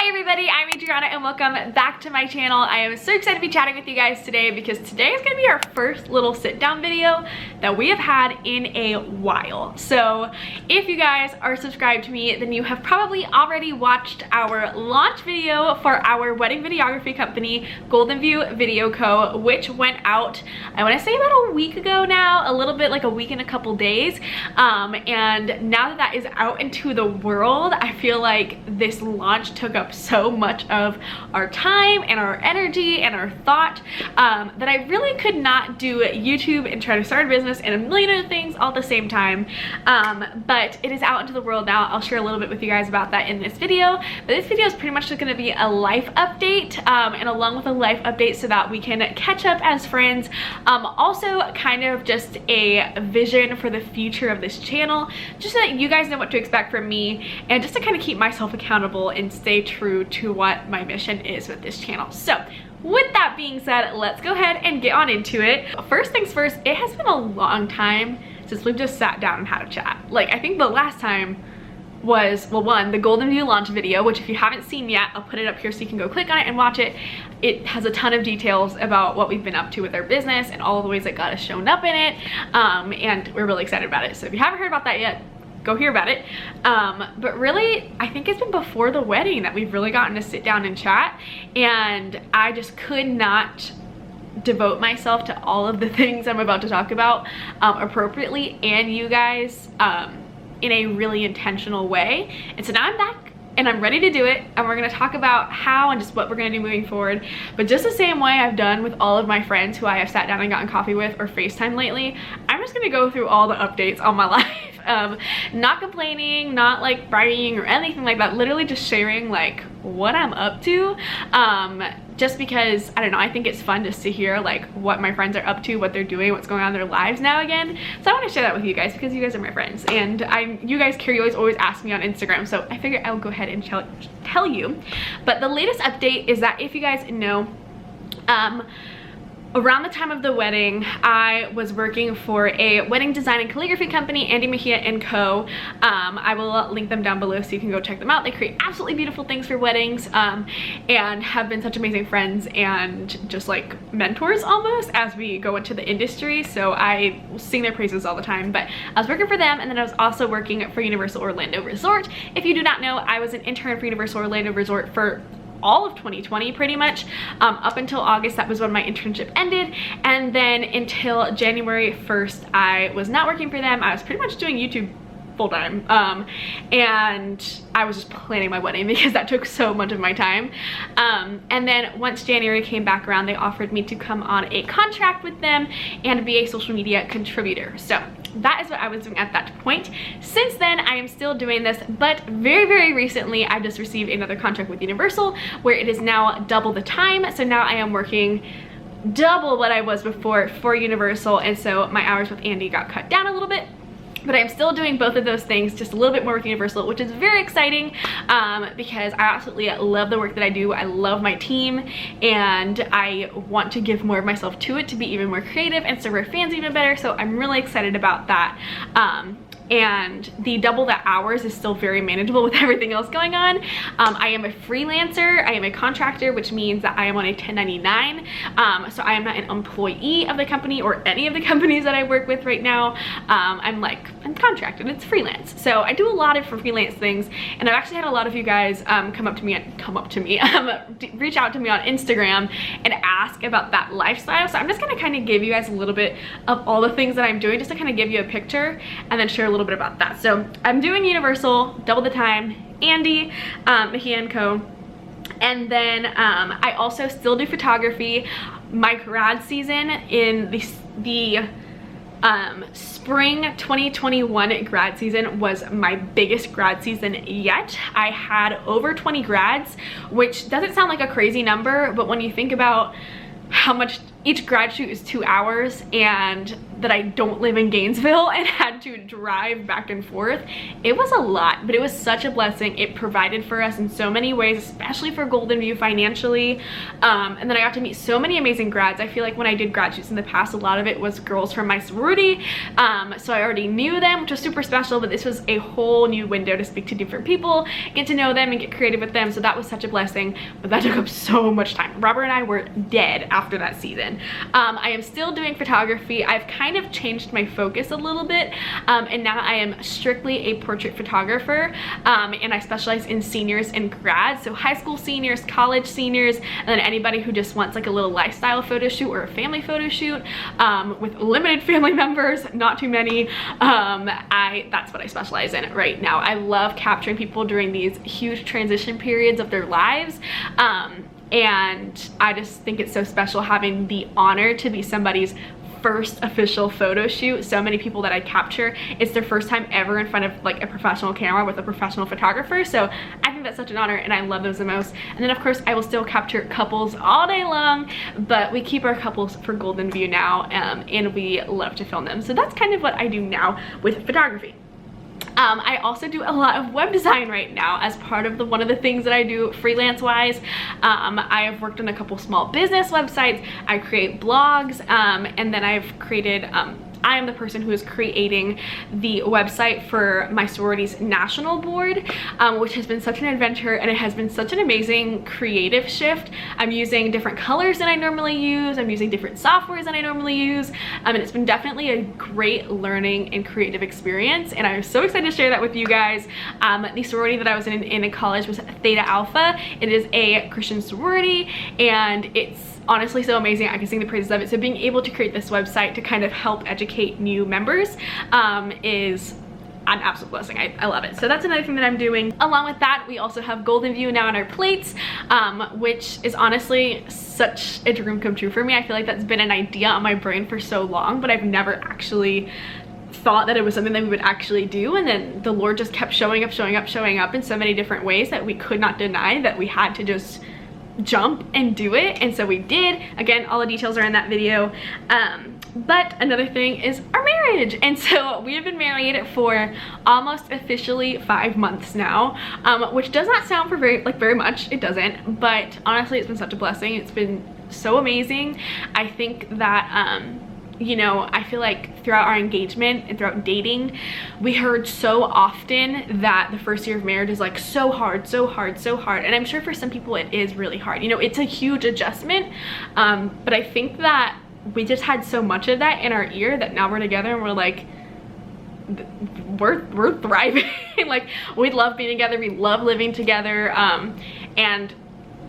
Hi everybody, I'm Adriana and welcome back to my channel. I am so excited to be chatting with you guys today because today is going to be our first little sit down video that we have had in a while. So if you guys are subscribed to me, then you have probably already watched our launch video for our wedding videography company, Golden View Video Co., which went out, I want to say about a week ago now, a little bit like a week and a couple days. And now that that is out into the world, I feel like this launch took up so much of our time and our energy and our thought that I really could not do YouTube and try to start a business and a million other things all at the same time. But it is out into the world now. I'll share a little bit with you guys about that in this video. But this video is pretty much just going to be a life update, and along with a life update so that we can catch up as friends. Also kind of just a vision for the future of this channel, just so that you guys know what to expect from me and just to kind of keep myself accountable and stay true to what my mission is with this channel. So with that being said, let's go ahead and get on into it. First things first, it has been a long time since we've just sat down and had a chat. Like, I think the last time was, well, one, the Golden View launch video, which if you haven't seen yet, I'll put it up here so you can go click on it and watch it. It has a ton of details about what we've been up to with our business and all of the ways that God has shown up in it, and we're really excited about it. So if you haven't heard about that yet, go hear about it. But really, I think it's been before the wedding that we've really gotten to sit down and chat, and I just could not devote myself to all of the things I'm about to talk about appropriately and you guys in a really intentional way. And so now I'm back and I'm ready to do it, and we're gonna talk about how and just what we're gonna do moving forward. But just the same way I've done with all of my friends who I have sat down and gotten coffee with or FaceTime lately, I'm just gonna go through all the updates on my life. Not complaining, not like bragging or anything like that, literally just sharing like what I'm up to, just because, I don't know, I think it's fun just to hear like what my friends are up to, what they're doing, what's going on in their lives now again. So I want to share that with you guys because you guys are my friends, and you guys care, you always ask me on Instagram, so I figured I'll go ahead and tell you. But the latest update is that, if you guys know, around the time of the wedding, I was working for a wedding design and calligraphy company, Andy Mejia & Co. I will link them down below so you can go check them out. They create absolutely beautiful things for weddings, and have been such amazing friends and just like mentors almost as we go into the industry. So I sing their praises all the time. But I was working for them, and then I was also working for Universal Orlando Resort. If you do not know, I was an intern for Universal Orlando Resort for all of 2020 pretty much, up until August. That was when my internship ended, and then until January 1st I was not working for them. I was pretty much doing YouTube full-time, and I was just planning my wedding because that took so much of my time. And then once January came back around, they offered me to come on a contract with them and be a social media contributor. So that is what I was doing at that point. Since then, I am still doing this, but very, very recently, I just received another contract with Universal where it is now double the time. So now I am working double what I was before for Universal, and so my hours with Andy got cut down a little bit. But I'm still doing both of those things, just a little bit more with Universal, which is very exciting, because I absolutely love the work that I do. I love my team, and I want to give more of myself to it to be even more creative and serve our fans even better. So I'm really excited about that. And the double the hours is still very manageable with everything else going on. I am a freelancer, I am a contractor, which means that I am on a 1099. So I am not an employee of the company or any of the companies that I work with right now. I'm contracted, it's freelance. So I do a lot of freelance things, and I've actually had a lot of you guys reach out to me on Instagram and ask about that lifestyle. So I'm just gonna kind of give you guys a little bit of all the things that I'm doing, just to kind of give you a picture and then share a little bit about that. So I'm doing Universal, double the time, Andy Mejia & Co. And then I also still do photography. My grad season in the spring 2021 grad season was my biggest grad season yet. I had over 20 grads, which doesn't sound like a crazy number, but when you think about how much each grad shoot is 2 hours and that I don't live in Gainesville and had to drive back and forth. It was a lot, but it was such a blessing. It provided for us in so many ways, especially for Golden View financially. And then I got to meet so many amazing grads. I feel like when I did grad shoots in the past, a lot of it was girls from my sorority. So I already knew them, which was super special, but this was a whole new window to speak to different people, get to know them and get creative with them. So that was such a blessing, but that took up so much time. Robert and I were dead after that season. I am still doing photography. I've kind of changed my focus a little bit, and now I am strictly a portrait photographer, and I specialize in seniors and grads, so high school seniors, college seniors, and then anybody who just wants like a little lifestyle photo shoot or a family photo shoot with limited family members, not too many. That's what I specialize in right now. I love capturing people during these huge transition periods of their lives. And I just think it's so special having the honor to be somebody's first official photo shoot. So many people that I capture, it's their first time ever in front of like a professional camera with a professional photographer. So I think that's such an honor and I love those the most. And then of course I will still capture couples all day long, but we keep our couples for Golden View now, and we love to film them. So that's kind of what I do now with photography. I also do a lot of web design right now as part of one of the things that I do freelance wise. I have worked on a couple small business websites. I create blogs, and then I've created I am the person who is creating the website for my sorority's national board, which has been such an adventure, and it has been such an amazing creative shift. I'm using different colors than I normally use. I'm using different softwares than I normally use, and it's been definitely a great learning and creative experience, and I'm so excited to share that with you guys. The sorority that I was in college was Theta Alpha. It is a Christian sorority, and it's honestly so amazing. I can sing the praises of it. So being able to create this website to kind of help educate new members is an absolute blessing. I love it. So that's another thing that I'm doing. Along with that, we also have Golden View now on our plates, which is honestly such a dream come true for me. I feel like that's been an idea on my brain for so long, but I've never actually thought that it was something that we would actually do. And then the Lord just kept showing up in so many different ways that we could not deny, that we had to just jump and do it. And so we did. Again, all the details are in that video. But another thing is our marriage. And so we have been married for almost officially 5 months now, which does not sound for very much. It doesn't, but honestly, it's been such a blessing. It's been so amazing. I think that you know, I feel like throughout our engagement and throughout dating, we heard so often that the first year of marriage is like so hard. And I'm sure for some people it is really hard. You know, it's a huge adjustment. But I think that we just had so much of that in our ear that now we're together and we're like, we're thriving. Like, we love being together. We love living together. And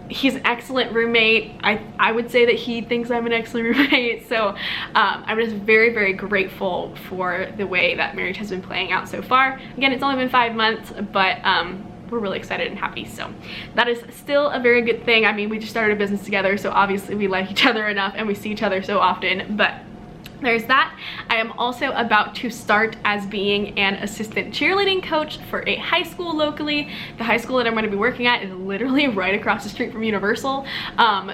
he's an excellent roommate. I would say that he thinks I'm an excellent roommate. So I'm just very grateful for the way that marriage has been playing out so far. Again, it's only been 5 months, but we're really excited and happy. So that is still a very good thing. I mean, we just started a business together, so obviously we like each other enough and we see each other so often, but there's that. I am also about to start as being an assistant cheerleading coach for a high school locally. The high school that I'm going to be working at is literally right across the street from Universal.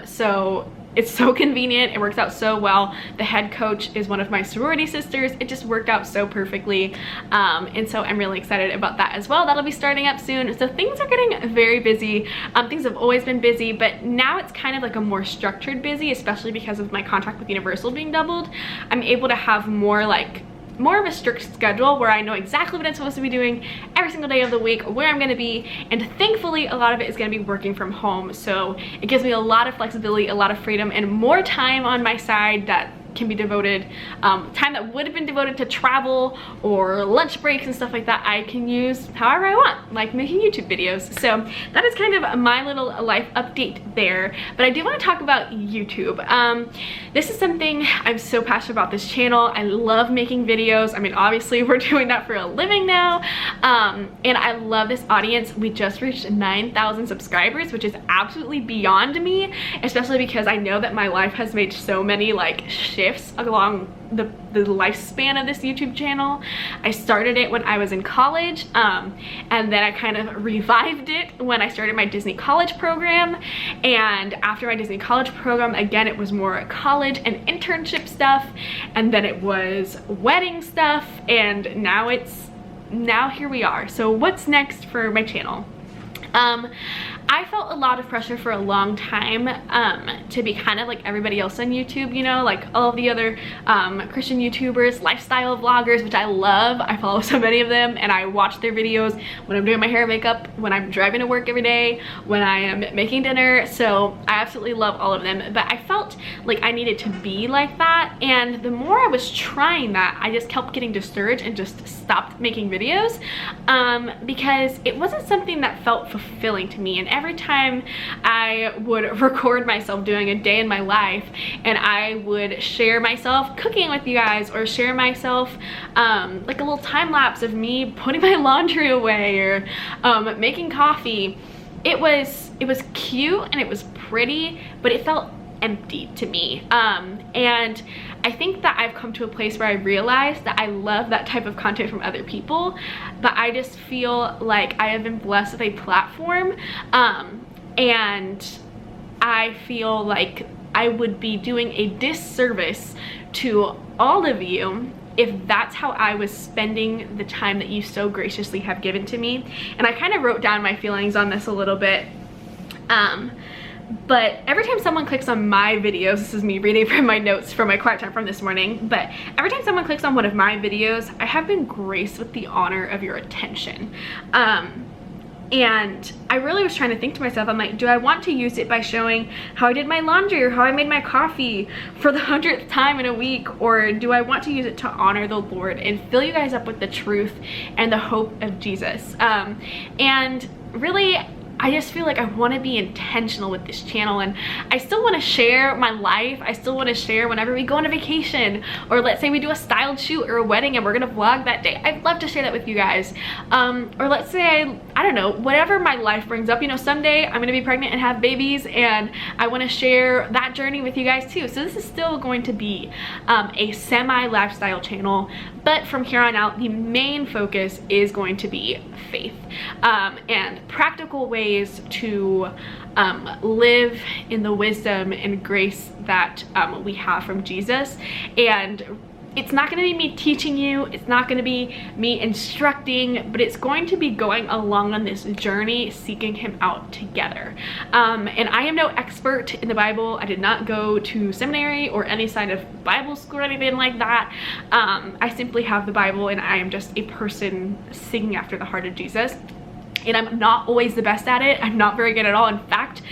So it's so convenient. It works out so well. The head coach is one of my sorority sisters. It just worked out so perfectly. And so I'm really excited about that as well. That'll be starting up soon. So things are getting very busy. Things have always been busy, but now it's kind of like a more structured busy, especially because of my contract with Universal being doubled. I'm able to have more of a strict schedule where I know exactly what I'm supposed to be doing every single day of the week, where I'm going to be, and thankfully a lot of it is going to be working from home. So it gives me a lot of flexibility, a lot of freedom, and more time on my side that can be devoted, time that would have been devoted to travel or lunch breaks and stuff like that, I can use however I want, like making YouTube videos. So that is kind of my little life update there. But I do want to talk about YouTube. This is something I'm so passionate about, this channel. I love making videos. I mean, obviously we're doing that for a living now. And I love this audience. We just reached 9,000 subscribers, which is absolutely beyond me, especially because I know that my life has made so many like shifts along the lifespan of this YouTube channel. I started it when I was in college, and then I kind of revived it when I started my Disney college program. And after my Disney college program, again, it was more college and internship stuff, and then it was wedding stuff, and now here we are. So what's next for my channel? I felt a lot of pressure for a long time to be kind of like everybody else on YouTube, you know, like all of the other Christian YouTubers, lifestyle vloggers, which I love. I follow so many of them, and I watch their videos when I'm doing my hair and makeup, when I'm driving to work every day, when I am making dinner. So I absolutely love all of them, but I felt like I needed to be like that, and the more I was trying that, I just kept getting discouraged and just stopped making videos because it wasn't something that felt fulfilling to me. And every time I would record myself doing a day in my life, and I would share myself cooking with you guys, or share myself like a little time lapse of me putting my laundry away, or making coffee, it was cute and it was pretty, but it felt empty to me. And I think that I've come to a place where I realized that I love that type of content from other people, but I just feel like I have been blessed with a platform, and I feel like I would be doing a disservice to all of you if that's how I was spending the time that you so graciously have given to me. And I kind of wrote down my feelings on this a little bit. But every time someone clicks on my videos, this is me reading from my notes from my quiet time from this morning, but every time someone clicks on one of my videos, I have been graced with the honor of your attention. And I really was trying to think to myself, I'm like, do I want to use it by showing how I did my laundry or how I made my coffee for the 100th time in a week, or do I want to use it to honor the Lord and fill you guys up with the truth and the hope of Jesus? And really, I just feel like I want to be intentional with this channel, and I still want to share my life. I still want to share whenever we go on a vacation, or let's say we do a styled shoot or a wedding and we're gonna vlog that day. I'd love to share that with you guys. Or let's say I don't know, whatever my life brings up, you know, someday I'm gonna be pregnant and have babies, and I want to share that journey with you guys too. So this is still going to be a semi-lifestyle channel, but from here on out, the main focus is going to be faith and practical ways to live in the wisdom and grace that we have from Jesus. And it's not going to be me teaching you, it's not going to be me instructing, but it's going to be going along on this journey, seeking him out together. And I am no expert in the Bible. I did not go to seminary or any kind of Bible school or anything like that. I simply have the Bible, and I am just a person seeking after the heart of Jesus. And I'm not always the best at it. I'm not very good at all. In fact,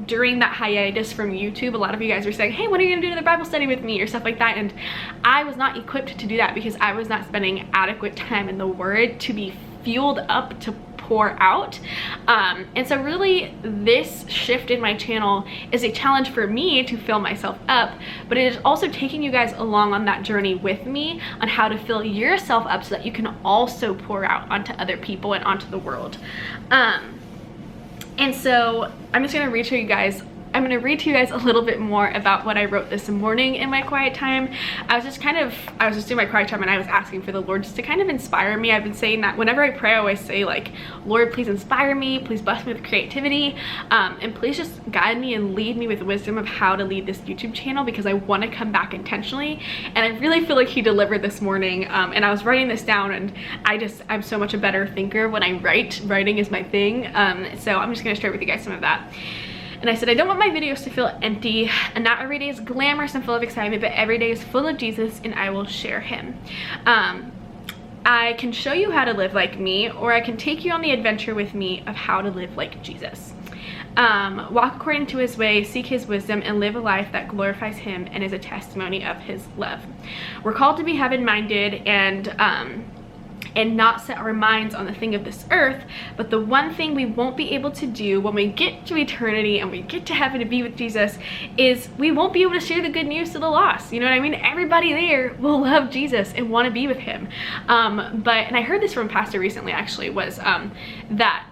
during that hiatus from YouTube, a lot of you guys were saying, hey, when are you gonna do another Bible study with me or stuff like that? And I was not equipped to do that because I was not spending adequate time in the Word to be fueled up to pour out. And so really this shift in my channel is a challenge for me to fill myself up, but it is also taking you guys along on that journey with me on how to fill yourself up so that you can also pour out onto other people and onto the world. And so I'm just gonna read to you guys a little bit more about what I wrote this morning in my quiet time. I was just doing my quiet time, and I was asking for the Lord just to kind of inspire me. I've been saying that whenever I pray, I always say, like, Lord, please inspire me, please bless me with creativity, and please just guide me and lead me with wisdom of how to lead this YouTube channel, because I want to come back intentionally. And I really feel like he delivered this morning. And I was writing this down, and I'm so much a better thinker when I write. Writing is my thing. So I'm just gonna share with you guys some of that. And I said, I don't want my videos to feel empty, and not every day is glamorous and full of excitement, but every day is full of Jesus, and I will share him. I can show you how to live like me, or I can take you on the adventure with me of how to live like Jesus. Walk according to his way, seek his wisdom, and live a life that glorifies him and is a testimony of his love. We're called to be heaven-minded and not set our minds on the thing of this earth, but the one thing we won't be able to do when we get to eternity and we get to heaven to be with Jesus is we won't be able to share the good news to the lost. You know what I mean? Everybody there will love Jesus and want to be with him. And I heard this from a pastor recently, actually, was that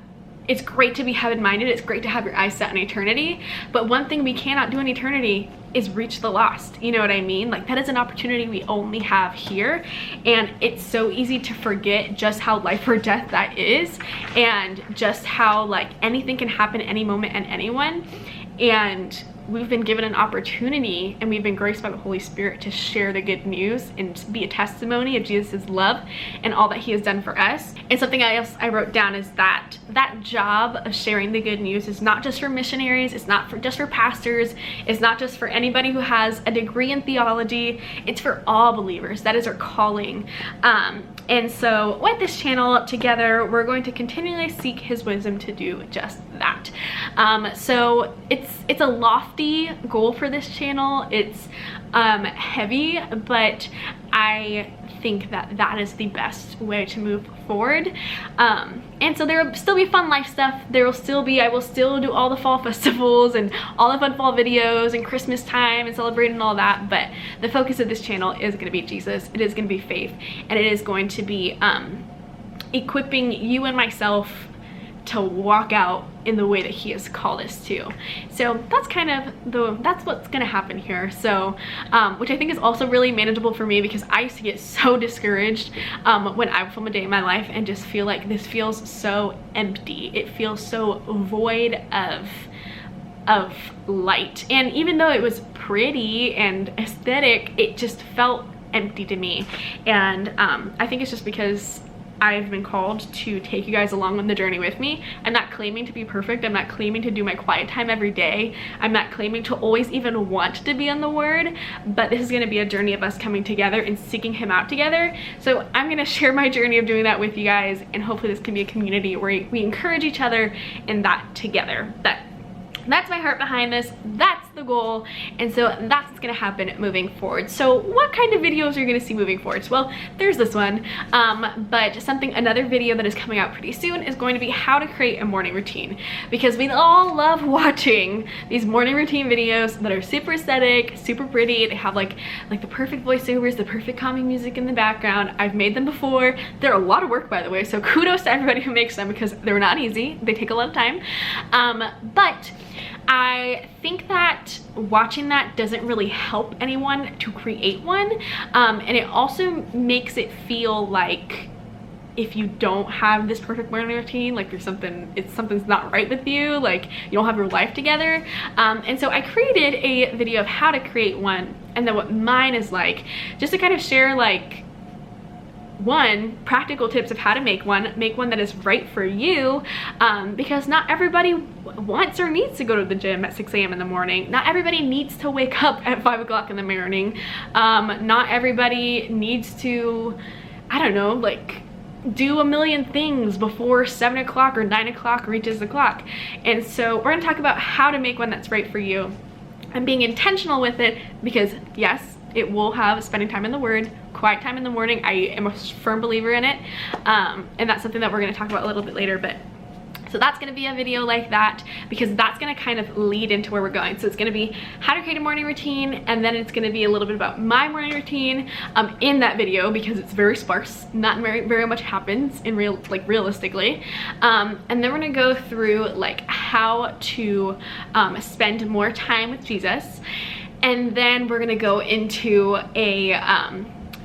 it's great to be heaven-minded, it's great to have your eyes set on eternity, but one thing we cannot do in eternity is reach the lost. You know what I mean? Like, that is an opportunity we only have here, and it's so easy to forget just how life or death that is, and just how like anything can happen any moment and anyone. And we've been given an opportunity, and we've been graced by the Holy Spirit to share the good news and be a testimony of Jesus' love and all that he has done for us. And something else I wrote down is that that job of sharing the good news is not just for missionaries, it's not just for pastors, it's not just for anybody who has a degree in theology, it's for all believers. That is our calling. And so with this channel together, we're going to continually seek his wisdom to do just that. So it's a lofty goal for this channel. It's heavy, but I think that that is the best way to move forward. And so there will still be fun life stuff. There will still be, I will still do all the fall festivals and all the fun fall videos and Christmas time and celebrating all that, but the focus of this channel is going to be Jesus. It is going to be faith, and it is going to be equipping you and myself to walk out in the way that he has called us to. So that's kind of that's what's gonna happen here. So which I think is also really manageable for me, because I used to get so discouraged when I would film a day in my life and just feel like this feels so empty. It feels so void of light, and even though it was pretty and aesthetic, it just felt empty to me. And I think it's just because I've been called to take you guys along on the journey with me. I'm not claiming to be perfect. I'm not claiming to do my quiet time every day. I'm not claiming to always even want to be in the Word, but this is going to be a journey of us coming together and seeking him out together. So I'm going to share my journey of doing that with you guys, and hopefully this can be a community where we encourage each other in that together. That's my heart behind this. That's the goal. And so that's what's gonna happen moving forward. So what kind of videos are you gonna see moving forward? Well, there's this one, but another video that is coming out pretty soon is going to be how to create a morning routine, because we all love watching these morning routine videos that are super aesthetic, super pretty. They have like the perfect voiceovers, the perfect calming music in the background. I've made them before. They're a lot of work, by the way, so kudos to everybody who makes them, because they're not easy. They take a lot of time. But I think that watching that doesn't really help anyone to create one, and it also makes it feel like if you don't have this perfect morning routine, like something's not right with you, like you don't have your life together. And so I created a video of how to create one, and then what mine is like, just to kind of share like practical tips of how to make one that is right for you, because not everybody wants or needs to go to the gym at 6 a.m. in the morning. Not everybody needs to wake up at 5 o'clock in the morning. Not everybody needs to, I don't know, like do a million things before 7 o'clock or 9 o'clock reaches the clock. And so we're gonna talk about how to make one that's right for you and being intentional with it, because yes, it will have spending time in the Word, quiet time in the morning. I am a firm believer in it, and that's something that we're going to talk about a little bit later. But so that's going to be a video like that, because that's going to kind of lead into where we're going. So it's going to be how to create a morning routine, and then it's going to be a little bit about my morning routine in that video, because it's very sparse. Not very much happens in realistically. And then we're going to go through like how to spend more time with Jesus. And then we're gonna go into a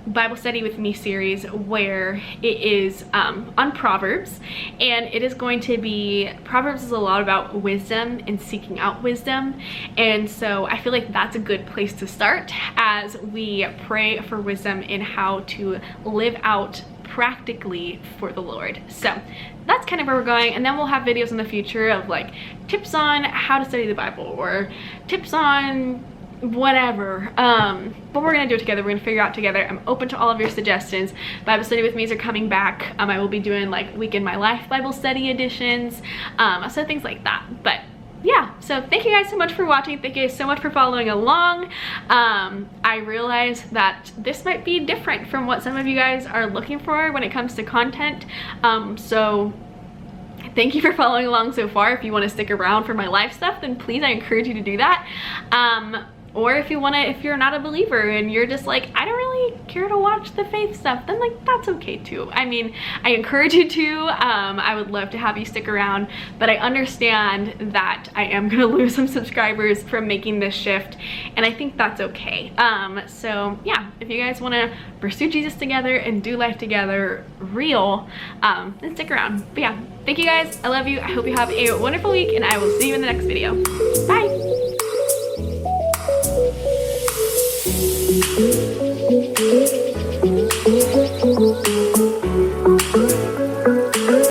Bible study with me series where it is on Proverbs, and it is going to be, Proverbs is a lot about wisdom and seeking out wisdom, and so I feel like that's a good place to start as we pray for wisdom in how to live out practically for the Lord. So that's kind of where we're going, and then we'll have videos in the future of like tips on how to study the Bible or tips on whatever, but we're gonna do it together. We're gonna figure out together. I'm open to all of your suggestions. Bible study with me's are coming back. I will be doing like Week in My Life Bible study editions, so things like that. But yeah, so thank you guys so much for watching. Thank you guys so much for following along. I realize that this might be different from what some of you guys are looking for when it comes to content, so thank you for following along so far. If you want to stick around for my life stuff, then please, I encourage you to do that. Or if you're not a believer and you're just like, I don't really care to watch the faith stuff, then like that's okay too. I mean, I encourage you to. I would love to have you stick around, but I understand that I am gonna lose some subscribers from making this shift, and I think that's okay. So yeah, if you guys wanna pursue Jesus together and do life together real, then stick around. But yeah, thank you guys. I love you. I hope you have a wonderful week, and I will see you in the next video.